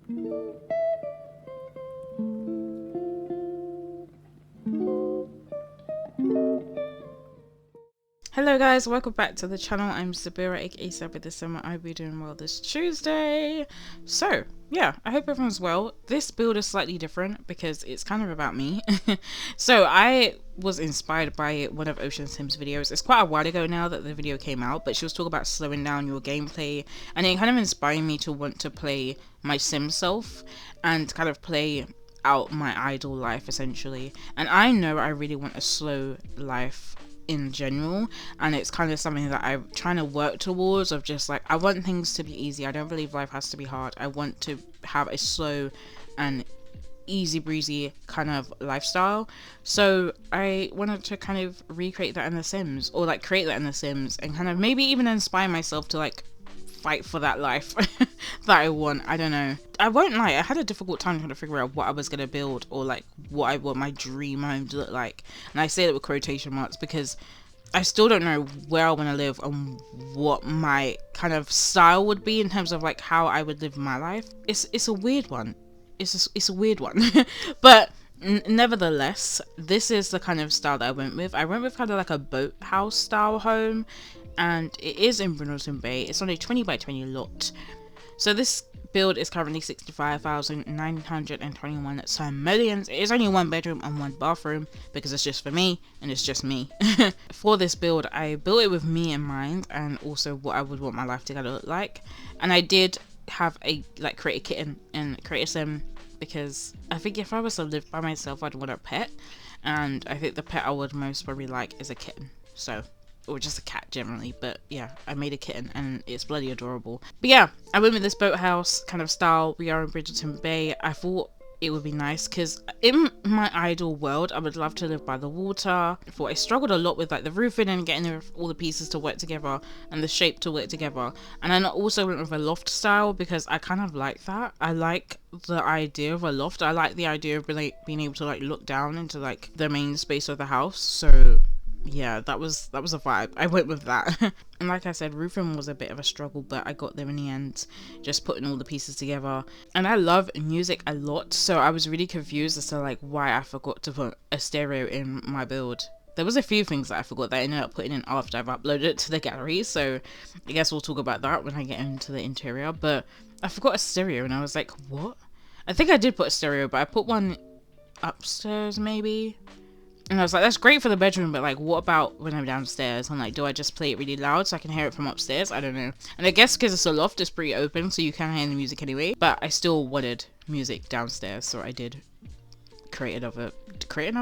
Hello guys, welcome back to the channel. I'm Sabyra, aka Sabythesimmer. I'll be doing well this Tuesday. So yeah, I hope everyone's well. This build is slightly different because it's kind of about me. So I was inspired by one of Ocean Sim's videos. It's quite a while ago now that the video came out, but she was talking about slowing down your gameplay, and it kind of inspired me to want to play my sim self and kind of play out my idle life essentially. And I know I really want a slow life in general, and it's kind of something that I'm trying to work towards, of just like, I want things to be easy. I don't believe life has to be hard. I want to have a slow and easy breezy kind of lifestyle. So I wanted to kind of recreate that in The Sims, or like create that in The Sims, and kind of maybe even inspire myself to like fight for that life that I want. I don't know. I won't lie, I had a difficult time trying to figure out what I was going to build, or like what I want my dream home to look like. And I say that with quotation marks because I still don't know where I want to live and what my kind of style would be in terms of like how I would live my life. It's a weird one. It's a weird one. But nevertheless, this is the kind of style that I went with. I went with kind of like a boathouse style home, and it is in Brindleton Bay. It's on a 20 by 20 lot. So this build is currently 65,921 simoleons. It is only one bedroom and one bathroom because it's just for me, and it's just me. For this build, I built it with me in mind, and also what I would want my life to kind of look like. And I did have a create a kitten and create a sim, because I think if I was to live by myself, I'd want a pet, and I think the pet I would most probably like is a kitten. So, or just a cat generally, but yeah, I made a kitten and it's bloody adorable. But yeah, I went with this boathouse kind of style. We are in Bridgerton Bay. I thought it would be nice because in my ideal world, I would love to live by the water. I thought I struggled a lot with like the roofing and getting all the pieces to work together and the shape to work together. And then I also went with a loft style because I kind of like that. I like the idea of a loft. I like the idea of being able to like look down into like the main space of the house. So yeah, that was a vibe. I went with that. And like I said, roofing was a bit of a struggle, but I got there in the end, just putting all the pieces together. And I love music a lot, so I was really confused as to like why I forgot to put a stereo in my build. There was a few things that I forgot that I ended up putting in after I've uploaded it to the gallery, so I guess we'll talk about that when I get into the interior. But I forgot a stereo, and I was like, what? I think I did put a stereo, but I put one upstairs maybe. And I was like, that's great for the bedroom, but like, what about when I'm downstairs? I'm like, do I just play it really loud so I can hear it from upstairs? I don't know. And I guess because it's a loft, it's pretty open, so you can hear the music anyway. But I still wanted music downstairs, so I did create another.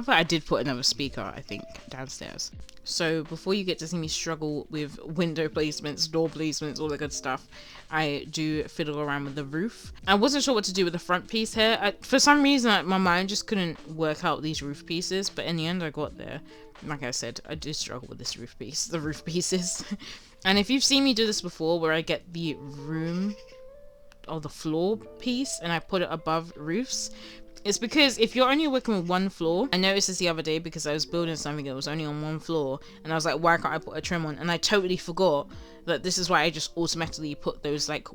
I did put another speaker, I think, downstairs. So before you get to see me struggle with window placements, door placements, all the good stuff, I do fiddle around with the roof. I wasn't sure what to do with the front piece here. For some reason, my mind just couldn't work out these roof pieces, but in the end I got there. Like I said, I did struggle with this roof pieces. And if you've seen me do this before, where I get the room or the floor piece and I put it above roofs, it's because if you're only working with one floor, I noticed this the other day because I was building something that was only on one floor, and I was like, why can't I put a trim on? And I totally forgot that this is why I just automatically put those like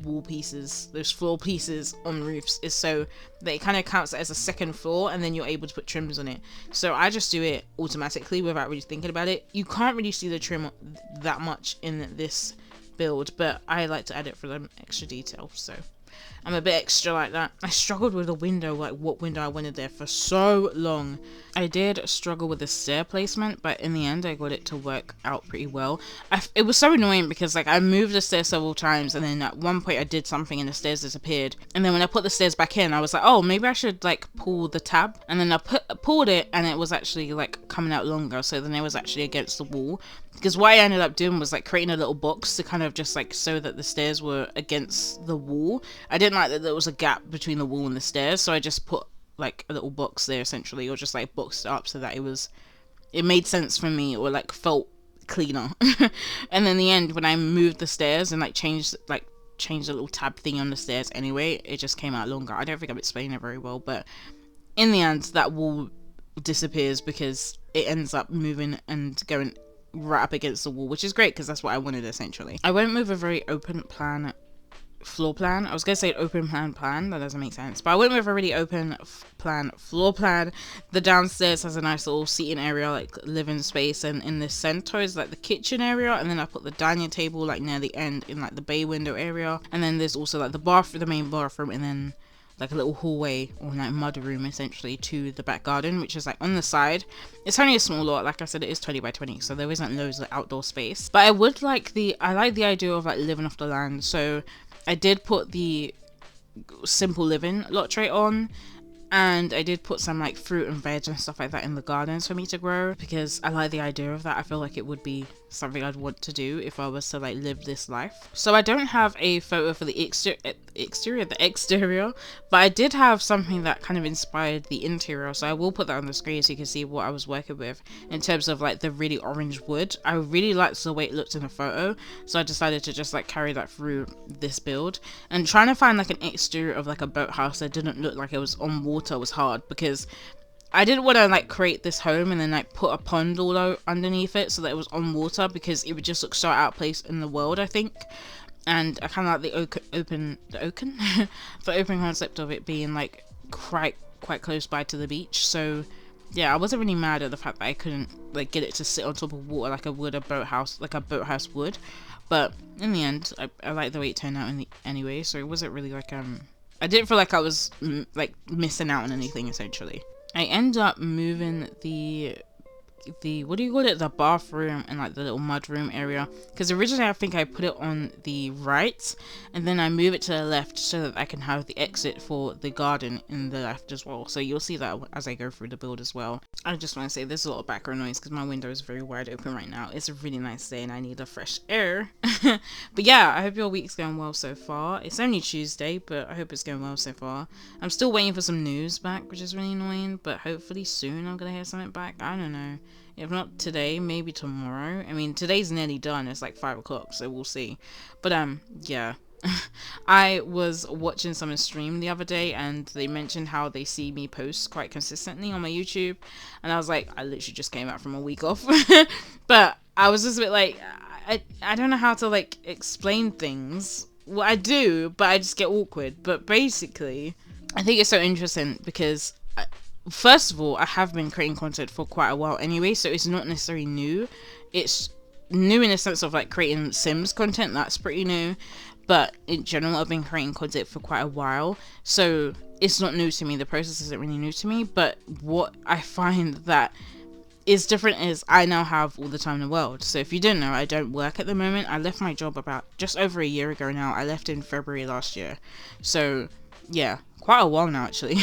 wall pieces, those floor pieces on roofs, is so that it kind of counts as a second floor, and then you're able to put trims on it. So I just do it automatically without really thinking about it. You can't really see the trim that much in this build, but I like to add it for the extra detail, so I'm a bit extra like that. I struggled with the window, like what window I wanted there for so long. I did struggle with the stair placement, but in the end I got it to work out pretty well. It was so annoying because like I moved the stairs several times, and then at one point I did something and the stairs disappeared. And then when I put the stairs back in, I was like, oh, maybe I should like pull the tab. And then I pulled it, and it was actually like coming out longer, so then it was actually against the wall. Because what I ended up doing was like creating a little box to kind of just like so that the stairs were against the wall. I didn't like that there was a gap between the wall and the stairs, so I just put like a little box there essentially, or just like boxed it up so that it made sense for me, or like felt cleaner. And then in the end, when I moved the stairs and like changed the little tab thing on the stairs anyway, it just came out longer. I don't think I'm explaining it very well, but in the end that wall disappears because it ends up moving and going right up against the wall, which is great because that's what I wanted essentially. I went with a very open plan floor plan. I was gonna say open plan, that doesn't make sense, but I went with a really open floor plan. The downstairs has a nice little seating area, like living space, and in the center is like the kitchen area, and then I put the dining table like near the end in like the bay window area, and then there's also like the main bathroom, and then like a little hallway or like mud room essentially to the back garden, which is like on the side. It's only a small lot, like I said, it is 20 by 20, so there isn't loads of outdoor space, but I like the idea of like living off the land. So I did put the simple living lot tray on, and I did put some like fruit and veg and stuff like that in the gardens for me to grow, because I like the idea of that. I feel like it would be something I'd want to do if I was to like live this life. So I don't have a photo for the exterior, but I did have something that kind of inspired the interior, so I will put that on the screen so you can see what I was working with in terms of like the really orange wood. I really liked the way it looked in the photo, so I decided to just like carry that through this build. And trying to find like an exterior of like a boathouse that didn't look like it was on water was hard, because I didn't want to like create this home and then like put a pond all underneath it so that it was on water, because it would just look so out of place in the world, I think. And I kind of like the open concept of it being like quite close by to the beach. So yeah, I wasn't really mad at the fact that I couldn't like get it to sit on top of water like a boathouse would. But in the end, I like the way it turned out anyway. So it wasn't really like I didn't feel like I was like missing out on anything essentially. I end up moving the what do you call it, the bathroom and like the little mudroom area, because originally I think I put it on the right and then I move it to the left so that I can have the exit for the garden in the left as well. So you'll see that as I go through the build as well. I just want to say there's a lot of background noise because my window is very wide open right now. It's a really nice day and I need a fresh air. But yeah, I hope your week's going well so far. It's only Tuesday, but I hope it's going well so far. I'm still waiting for some news back, which is really annoying, but hopefully soon I'm gonna hear something back. I don't know. If not today, maybe tomorrow. I mean, today's nearly done. It's like 5 o'clock, so we'll see. But yeah. I was watching someone stream the other day and they mentioned how they see me post quite consistently on my YouTube, and I was like, I literally just came out from a week off. But I was just a bit like, I don't know how to like explain things. Well, I do, but I just get awkward. But basically, I think it's so interesting because first of all, I have been creating content for quite a while anyway, so it's not necessarily new. It's new in the sense of like creating Sims content, that's pretty new, but in general I've been creating content for quite a while, so it's not new to me. The process isn't really new to me, but what I find that is different is I now have all the time in the world. So if you didn't know, I don't work at the moment. I left my job about just over a year ago now. I left in February last year, so yeah, quite a while now actually.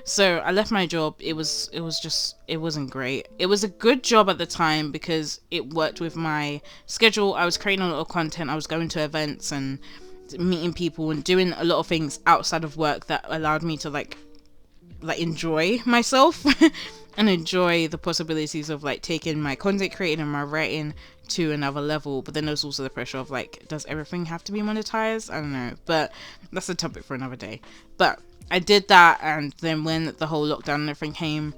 So I left my job. It wasn't great. It was a good job at the time because it worked with my schedule. I was creating a lot of content. I was going to events and meeting people and doing a lot of things outside of work that allowed me to like enjoy myself and enjoy the possibilities of like taking my content creating and my writing to another level. But then there's also the pressure of like, does everything have to be monetized? I don't know, but that's a topic for another day. But I did that, and then when the whole lockdown and everything came,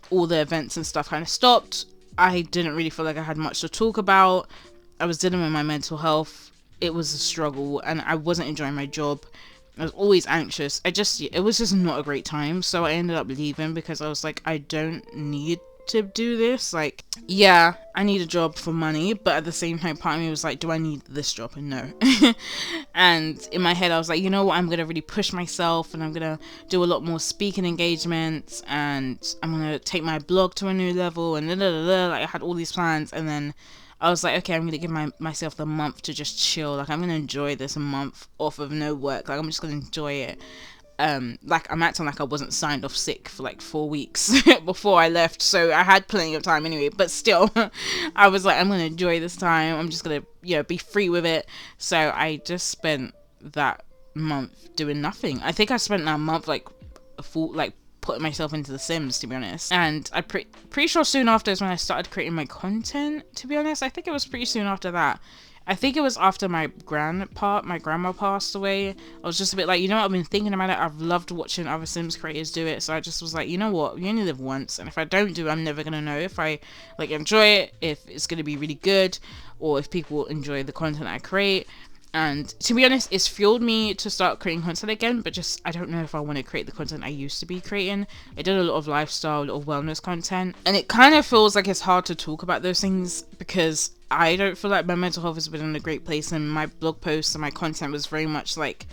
all the events and stuff kind of stopped. I didn't really feel like I had much to talk about. I was dealing with my mental health. It was a struggle and I wasn't enjoying my job. I was always anxious. It was just not a great time. So I ended up leaving because I was like, I don't need to do this. Like, yeah, I need a job for money, but at the same time, part of me was like, do I need this job? And no. And in my head, I was like, you know what? I'm going to really push myself and I'm going to do a lot more speaking engagements and I'm going to take my blog to a new level and like I had all these plans, and then I was like, okay, I'm going to give myself the month to just chill. Like, I'm going to enjoy this month off of no work. Like, I'm just going to enjoy it. Like, I'm acting like I wasn't signed off sick for like 4 weeks before I left. So I had plenty of time anyway. But still, I was like, I'm going to enjoy this time. I'm just going to, be free with it. So I just spent that month doing nothing. I think I spent that month like a full, like, putting myself into The Sims, to be honest. And I pretty sure soon after is when I started creating my content, to be honest. I think it was pretty soon after that. I think it was after my grandma passed away. I was just a bit like, you know what, I've been thinking about it. I've loved watching other Sims creators do it. So I just was like, you know what, you only live once, and if I don't do it, I'm never gonna know if I like enjoy it, if it's gonna be really good, or if people enjoy the content I create. And to be honest, it's fueled me to start creating content again, but just I don't know if I want to create the content I used to be creating. I did a lot of lifestyle, a lot of wellness content, and it kind of feels like it's hard to talk about those things because I don't feel like my mental health has been in a great place, and my blog posts and my content was very much like,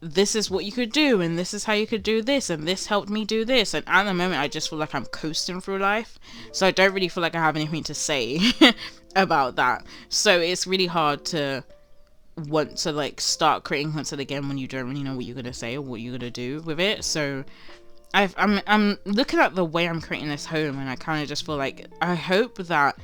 this is what you could do, and this is how you could do this, and this helped me do this. And at the moment I just feel like I'm coasting through life, so I don't really feel like I have anything to say about that. So it's really hard to want to like start creating content again when you don't really know what you're gonna say or what you're gonna do with it. So I'm looking at the way I'm creating this home, and I kind of just feel like I hope that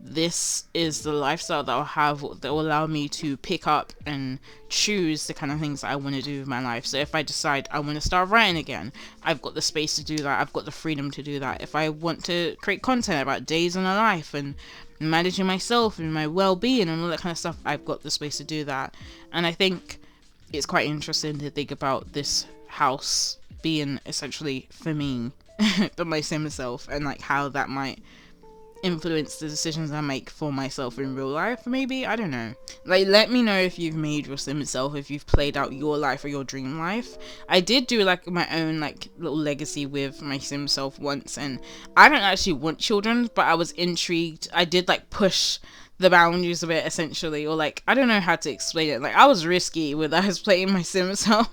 this is the lifestyle that I'll have that will allow me to pick up and choose the kind of things that I want to do with my life. So if I decide I want to start writing again, I've got the space to do that. I've got the freedom to do that. If I want to create content about days in a life and managing myself and my well-being and all that kind of stuff, I've got the space to do that. And I think it's quite interesting to think about this house being essentially for me, for my sim self, and like how that might influence the decisions I make for myself in real life. Maybe, I don't know. Like, let me know if you've made your sim self, if you've played out your life or your dream life. I did do like my own like little legacy with my sim self once, and I don't actually want children, but I was intrigued. I did like push the boundaries of it essentially, or like I don't know how to explain it. Like I was risky when I was playing my sim self.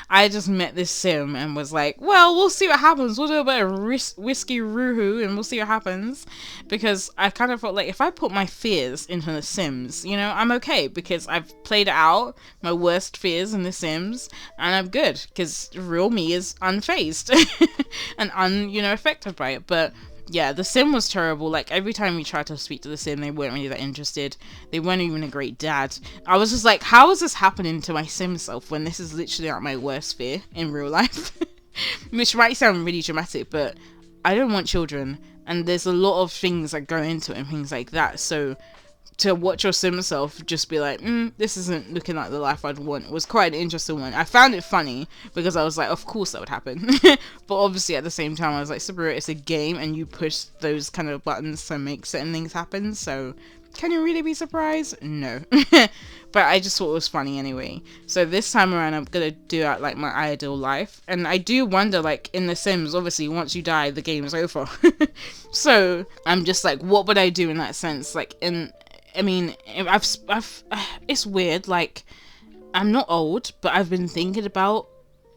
I just met this sim and was like, well, we'll see what happens, we'll do a bit of whiskey woohoo and we'll see what happens, because I kind of felt like if I put my fears into the sims, you know, I'm okay because I've played out my worst fears in the sims and I'm good because real me is unfazed and affected by it. But yeah, the sim was terrible. Like every time we tried to speak to the sim, they weren't really that interested. They weren't even a great dad. I was just like, how is this happening to my sim self when this is literally like my worst fear in real life? Which might sound really dramatic, but I don't want children, and there's a lot of things that go into it and things like that. So to watch your sim self just be like, this isn't looking like the life I'd want, was quite an interesting one. I found it funny because I was like, of course that would happen. But obviously at the same time I was like, Sabira, it's a game and you push those kind of buttons to make certain things happen, so can you really be surprised? No. But I just thought it was funny anyway. So this time around I'm gonna do out like my ideal life, and I do wonder, like in The Sims, obviously once you die the game is over. So I'm just like, what would I do in that sense? Like it's weird, like I'm not old, but I've been thinking about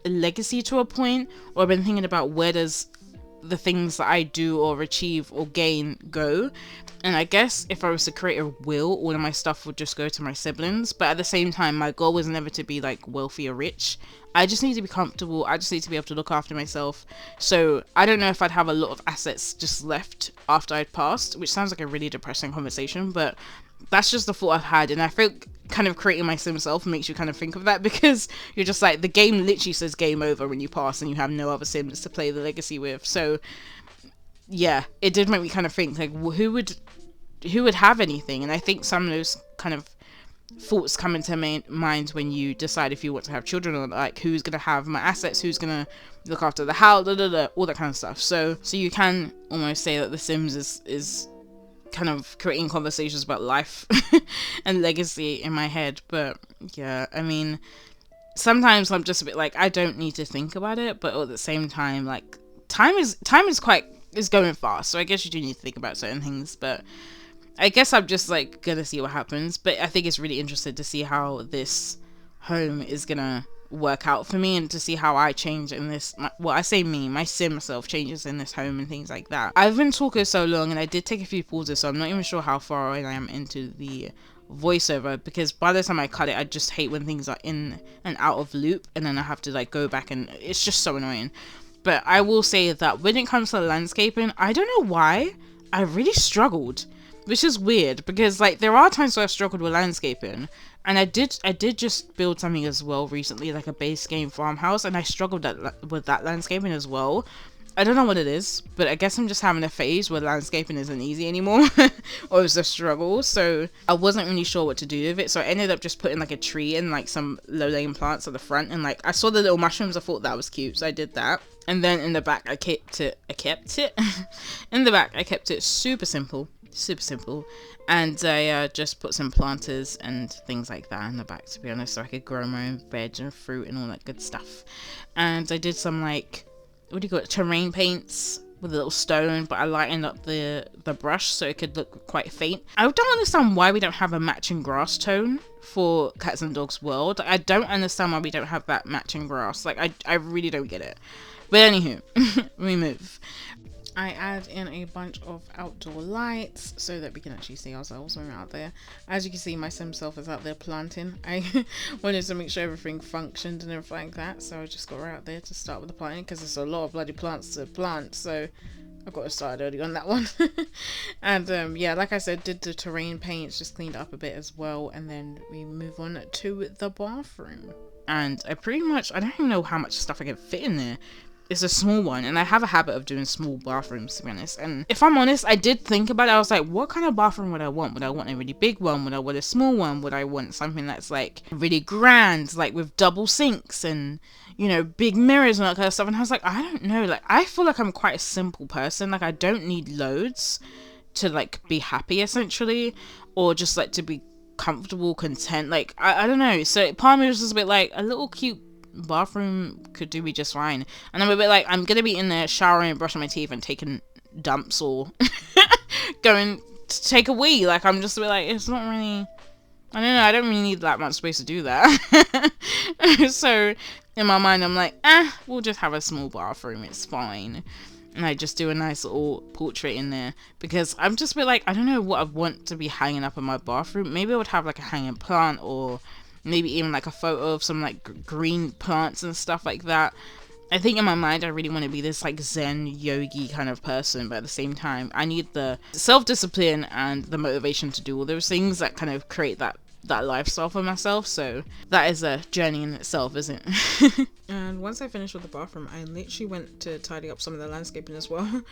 a legacy to a point, or I've been thinking about where does the things that I do or achieve or gain go. And I guess if I was to create a will, all of my stuff would just go to my siblings. But at the same time, my goal was never to be like wealthy or rich. I just need to be comfortable. I just need to be able to look after myself. So I don't know if I'd have a lot of assets just left after I'd passed, which sounds like a really depressing conversation, but that's just the thought I've had. And I think kind of creating my sim self makes you kind of think of that, because you're just like, the game literally says game over when you pass and you have no other sims to play the legacy with. So yeah, it did make me kind of think like, who would have anything? And I think some of those kind of thoughts come into mind when you decide if you want to have children, or like who's gonna have my assets, who's gonna look after the house, all that kind of stuff. So you can almost say that The Sims is kind of creating conversations about life and legacy in my head. But yeah, I mean, sometimes I'm just a bit like, I don't need to think about it, but at the same time, like time is going fast, so I guess you do need to think about certain things. But I guess I'm just like gonna see what happens. But I think it's really interesting to see how this home is gonna work out for me, and to see how I change in this, I say me, my sim self changes in this home and things like that. I've been talking so long and I did take a few pauses, so I'm not even sure how far I am into the voiceover, because by the time I cut it, I just hate when things are in and out of loop and then I have to like go back, and it's just so annoying. But I will say that when it comes to landscaping, I don't know why I really struggled, which is weird, because like there are times where I've struggled with landscaping, and I did just build something as well recently, like a base game farmhouse, and I struggled with that landscaping as well. I don't know what it is, but I guess I'm just having a phase where landscaping isn't easy anymore, or it's a struggle. So I wasn't really sure what to do with it, so I ended up just putting like a tree and like some low-lying plants at the front, and like I saw the little mushrooms, I thought that was cute, so I did that. And then in the back I kept it in the back I kept it super simple. Super simple. And I just put some planters and things like that in the back, to be honest, so I could grow my own veg and fruit and all that good stuff. And I did some, like, what do you call it, terrain paints with a little stone, but I lightened up the brush so it could look quite faint. I don't understand why we don't have a matching grass tone for Cats and Dogs World. I don't understand why we don't have that matching grass. Like, I really don't get it. But anywho, we move. I add in a bunch of outdoor lights so that we can actually see ourselves when we're out there. As you can see, my sim self is out there planting. I wanted to make sure everything functioned and everything like that, so I just got her out there to start with the planting, because there's a lot of bloody plants to plant, so I got to start early on that one. And yeah, like I said, did the terrain paints, just cleaned it up a bit as well, and then we move on to the bathroom. And I don't even know how much stuff I can fit in there. It's a small one, and I have a habit of doing small bathrooms, to be honest. And if I'm honest, I did think about it. I was like, what kind of bathroom would I want? Would I want a really big one? Would I want a small one? Would I want something that's like really grand, like with double sinks and, you know, big mirrors and all that kind of stuff? And I was like, I don't know. Like, I feel like I'm quite a simple person. Like, I don't need loads to like be happy, essentially, or just like to be comfortable, content. Like, I don't know. So part of me was just a bit like, a little cute bathroom could do me just fine. And I'm a bit like, I'm gonna be in there showering, brushing my teeth and taking dumps, or going to take a wee. Like, I'm just a bit like, it's not really, I don't know, I don't really need that much space to do that. So in my mind I'm like, we'll just have a small bathroom, it's fine. And I just do a nice little portrait in there, because I'm just a bit like, I don't know what I want to be hanging up in my bathroom. Maybe I would have like a hanging plant, or maybe even like a photo of some like green plants and stuff like that. I think in my mind I really want to be this like Zen yogi kind of person, but at the same time I need the self-discipline and the motivation to do all those things that kind of create that lifestyle for myself. So that is a journey in itself, isn't it? And once I finished with the bathroom, I literally went to tidy up some of the landscaping as well.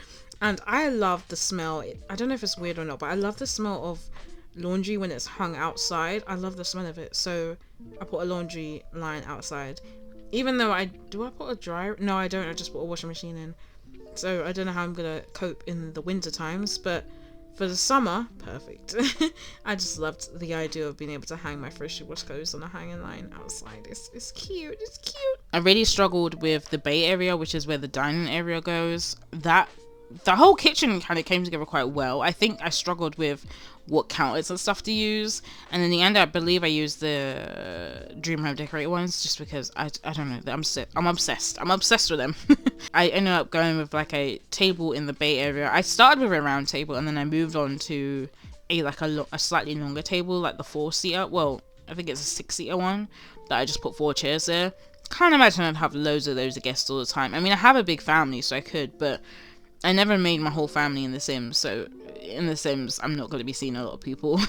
And I love the smell. I don't know if it's weird or not, but I love the smell of laundry when it's hung outside. I love the smell of it. So I put a laundry line outside, even though I put a dryer? No, I don't. I just put a washing machine in. So I don't know how I'm gonna cope in the winter times, but for the summer, perfect. I just loved the idea of being able to hang my freshly washed clothes on a hanging line outside. It's cute. It's cute. I really struggled with the bay area, which is where the dining area goes. The whole kitchen kind of came together quite well. I think I struggled with what counters and stuff to use, and in the end I believe I used the Dream Home Decorator ones, just because I don't know, I'm obsessed with them. I ended up going with like a table in the bay area. I started with a round table, and then I moved on to a slightly longer table, like the 4-seater. Well, I think it's a 6-seater one that I just put 4 chairs there. Can't imagine I'd have loads of those guests all the time. I mean, I have a big family, so I could, but I never made my whole family in The Sims, so in The Sims, I'm not going to be seeing a lot of people.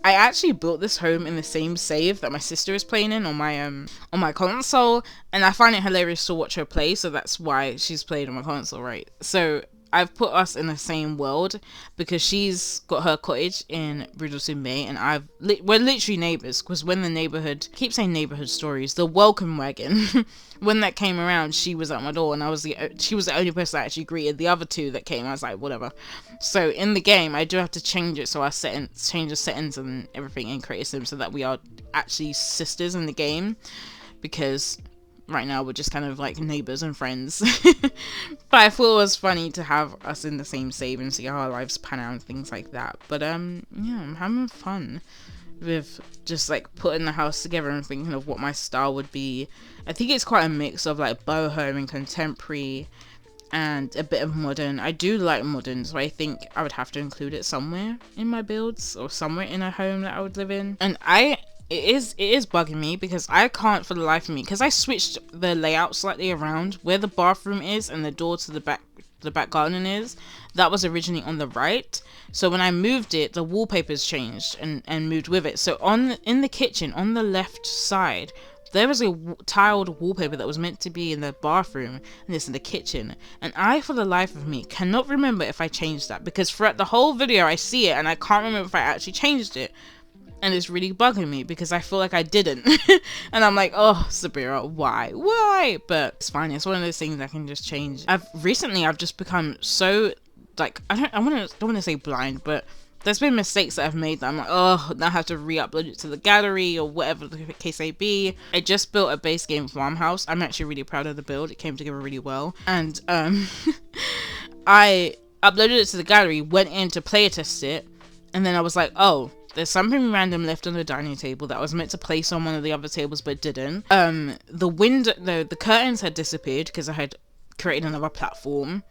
I actually built this home in the same save that my sister is playing in on my console, and I find it hilarious to watch her play, so that's why she's played on my console, right? So I've put us in the same world, because she's got her cottage in Sul Bay, and we're literally neighbours, because when the neighbourhood, I keep saying neighbourhood stories, the welcome wagon, when that came around, she was at my door, and she was the only person that actually greeted the other 2 that came. I was like, whatever. So in the game, I do have to change it, so I change the settings and everything in Creative Sim, so that we are actually sisters in the game, because right now we're just kind of like neighbors and friends. But I thought it was funny to have us in the same save and see how our lives pan out and things like that. But yeah, I'm having fun with just like putting the house together and thinking of what my style would be. I think it's quite a mix of like boho and contemporary and a bit of modern. I do like modern, so I think I would have to include it somewhere in my builds, or somewhere in a home that I would live in. And it is bugging me, because I can't for the life of me, because I switched the layout slightly around. Where the bathroom is and the door to the back garden is, that was originally on the right. So when I moved it, the wallpapers changed and moved with it. So in the kitchen, on the left side, there was a tiled wallpaper that was meant to be in the bathroom, and it's in the kitchen. And I, for the life of me, cannot remember if I changed that, because throughout the whole video I see it and I can't remember if I actually changed it. And it's really bugging me, because I feel like I didn't. And I'm like, oh, Sabira, why? But it's fine. It's one of those things I can just change. I've just become so like, don't want to say blind, but there's been mistakes that I've made that I'm like, oh, now I have to re-upload it to the gallery or whatever the case may be. I just built a base game farmhouse. I'm actually really proud of the build. It came together really well. And I uploaded it to the gallery, went in to play test it, and then I was like, oh, there's something random left on the dining table that I was meant to place on one of the other tables but didn't. The curtains had disappeared because I had created another platform.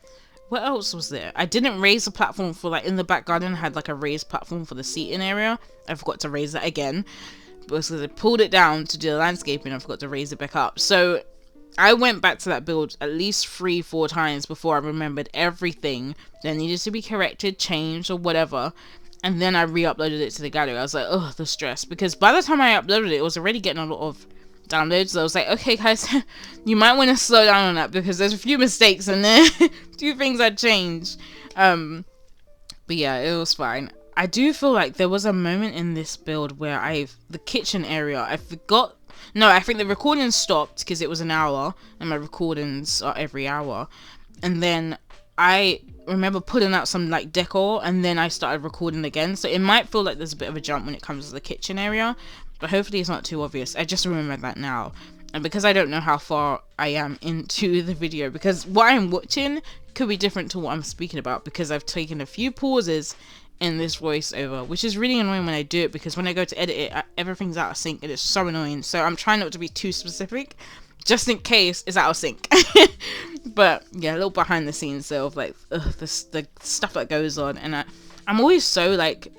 What else was there? I didn't raise the platform for, like, in the back garden I had like a raised platform for the seating area. I forgot to raise that again because I pulled it down to do the landscaping. I forgot to raise it back up. So I went back to that build at least 3-4 times before I remembered everything that needed to be corrected, changed, or whatever. And then I re-uploaded it to the gallery. I was like, oh, the stress. Because by the time I uploaded it, it was already getting a lot of downloads. So I was like, okay, guys, you might want to slow down on that because there's a few mistakes in there. Few things I changed. But yeah, it was fine. I do feel like there was a moment in this build where the kitchen area, I forgot. No, I think the recording stopped because it was an hour and my recordings are every hour. And then I remember putting out some like decor and then I started recording again. So it might feel like there's a bit of a jump when it comes to the kitchen area, but hopefully it's not too obvious. I just remember that now. And because I don't know how far I am into the video, because what I'm watching could be different to what I'm speaking about, because I've taken a few pauses in this voiceover, which is really annoying when I do it, because when I go to edit it, everything's out of sync and it's so annoying. So I'm trying not to be too specific, just in case it's out of sync. But yeah, a little behind the scenes though of like the stuff that goes on, and I'm always so like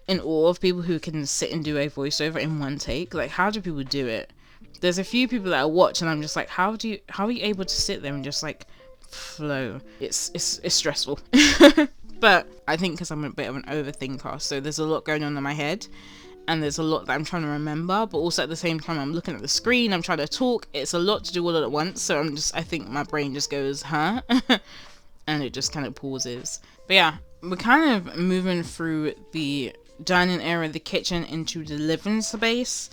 in awe of people who can sit and do a voiceover in one take. Like, how do people do it? There's a few people that I watch and I'm just like, how are you able to sit there and just like flow? It's stressful. But I think because I'm a bit of an overthinker, so there's a lot going on in my head and there's a lot that I'm trying to remember, but also at the same time I'm looking at the screen, I'm trying to talk. It's a lot to do all at once, so I think my brain just goes, huh? And it just kind of pauses. But yeah, we're kind of moving through the dining area, the kitchen, into the living space.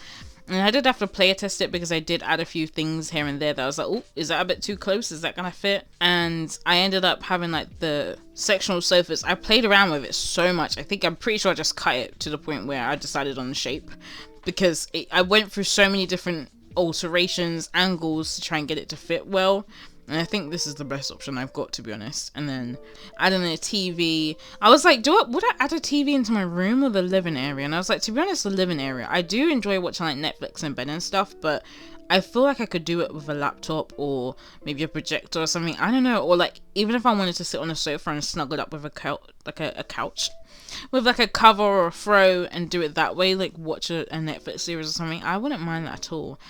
And I did have to play test it because I did add a few things here and there that I was like, oh, is that a bit too close? Is that gonna fit? And I ended up having like the sectional sofas. I played around with it so much. I'm pretty sure I just cut it to the point where I decided on the shape, because I went through so many different alterations, angles to try and get it to fit well. And I think this is the best option I've got, to be honest. And then adding a TV. I was like, would I add a TV into my room or the living area? And I was like, to be honest, the living area. I do enjoy watching like Netflix in bed and stuff, but I feel like I could do it with a laptop or maybe a projector or something. I don't know. Or like, even if I wanted to sit on a sofa and snuggle up with a couch with like a cover or a throw and do it that way, like watch a Netflix series or something, I wouldn't mind that at all.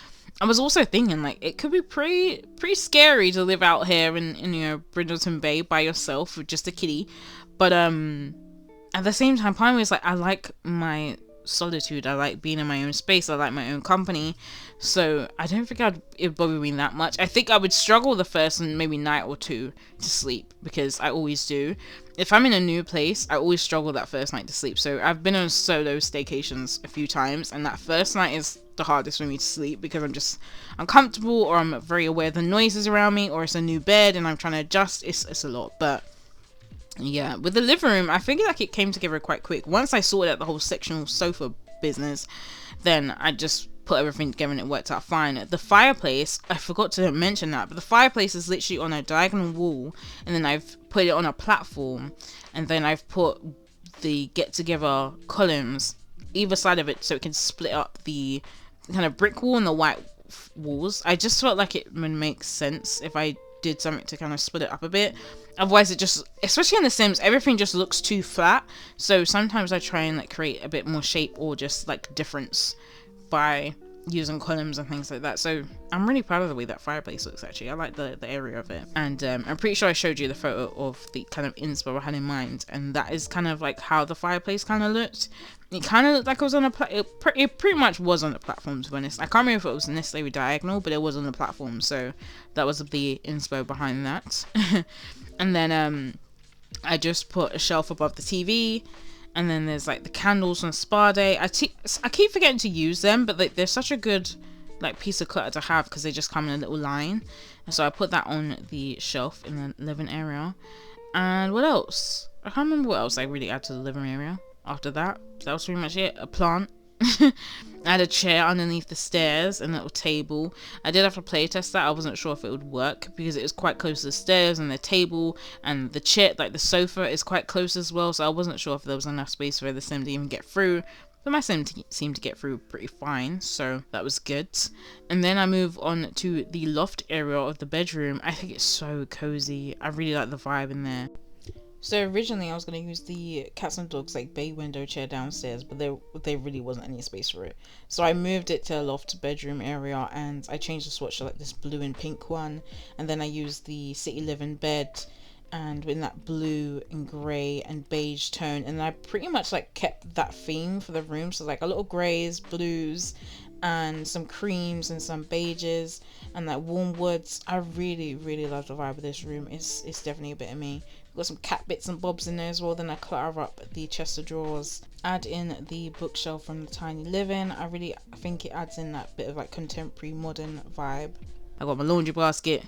I was also thinking, like, it could be pretty scary to live out here in Brindleton Bay by yourself with just a kitty. But at the same time, part of me is like, I like my solitude. I like being in my own space. I like my own company. So I don't think it would bother me that much. I think I would struggle the first maybe night or two to sleep, because I always do. If I'm in a new place, I always struggle that first night to sleep. So I've been on solo staycations a few times, and that first night is the hardest for me to sleep, because I'm just uncomfortable, or I'm very aware of the noises around me, or it's a new bed and I'm trying to adjust. It's a lot. But yeah, with the living room, I think like it came together quite quick. Once I sorted out the whole sectional sofa business, then I just put everything together and it worked out fine. The fireplace, I forgot to mention that, but the fireplace is literally on a diagonal wall, and then I've put it on a platform, and then I've put the get together columns either side of it so it can split up the kind of brick wall and the white walls. I just felt like it would make sense if I did something to kind of split it up a bit. Otherwise it just, especially in The Sims, everything just looks too flat. So sometimes I try and like create a bit more shape or just like difference by using columns and things like that. So I'm really proud of the way that fireplace looks, actually. I like the area of it. And I'm pretty sure I showed you the photo of the kind of inspo I had in mind, and that is kind of like how the fireplace kind of looked. It kind of looked like it was on a it pretty much was on a platform, to be honest. I can't remember if it was necessarily diagonal, but it was on the platform, so that was the inspo behind that. And then I just put a shelf above the TV, and then there's like the candles on spa day. I keep forgetting to use them, but they're such a good like piece of clutter to have because they just come in a little line. And so I put that on the shelf in the living area. And what else? I can't remember what else I really added to the living area after that. That was pretty much it. A plant. I had a chair underneath the stairs and a little table. I did have to play test that. I wasn't sure if it would work because it was quite close to the stairs, and the table and the chair, like the sofa, is quite close as well. So I wasn't sure if there was enough space for the sim to even get through. But my sim seemed to get through pretty fine, so that was good. And then I move on to the loft area of the bedroom. I think it's so cozy. I really like the vibe in there. So originally I was going to use the cats and dogs like bay window chair downstairs, but there really wasn't any space for it. So I moved it to a loft bedroom area, and I changed the swatch to like this blue and pink one. And then I used the city living bed, and in that blue and grey and beige tone. And I pretty much like kept that theme for the room. So like a little greys, blues, and some creams and some beiges and like warm woods. I really love the vibe of this room. It's definitely a bit of me. Got some cat bits and bobs in there as well. Then I clutter up the chest of drawers, add in the bookshelf from the tiny living. I think it adds in that bit of like contemporary modern vibe. I got my laundry basket.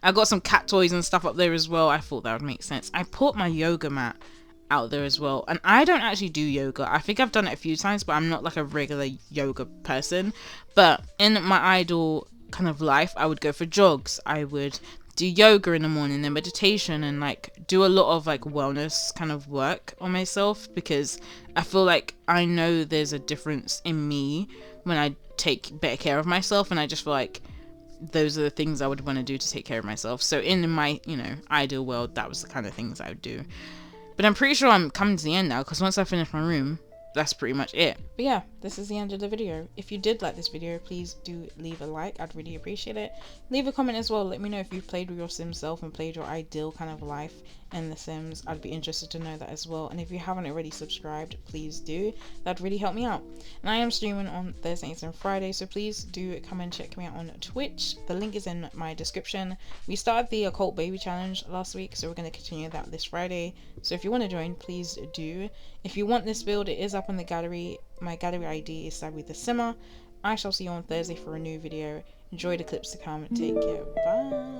I got some cat toys and stuff up there as well. I thought that would make sense. I put my yoga mat out there as well, and I don't actually do yoga. I think I've done it a few times, but I'm not like a regular yoga person. But in my ideal kind of life, I would go for jogs, I would do yoga in the morning and meditation, and like do a lot of like wellness kind of work on myself, because I feel like I know there's a difference in me when I take better care of myself, and I just feel like those are the things I would want to do to take care of myself. So in my, ideal world, that was the kind of things I would do. But I'm pretty sure I'm coming to the end now, because once I finish my room, that's pretty much it. But yeah, this is the end of the video. If you did like this video, please do leave a like. I'd really appreciate it. Leave a comment as well. Let me know if you've played with your sim self and played your ideal kind of life in The Sims. I'd be interested to know that as well. And if you haven't already subscribed, please do. That'd really help me out. And I am streaming on Thursdays and Fridays, so please do come and check me out on Twitch. The link is in my description. We started the Occult Baby Challenge last week, so we're going to continue that this Friday. So if you want to join, please do. If you want this build, it is up on the gallery. My gallery ID is Sabythesimmer. I shall see you on Thursday for a new video. Enjoy the clips to come. Take care. Bye.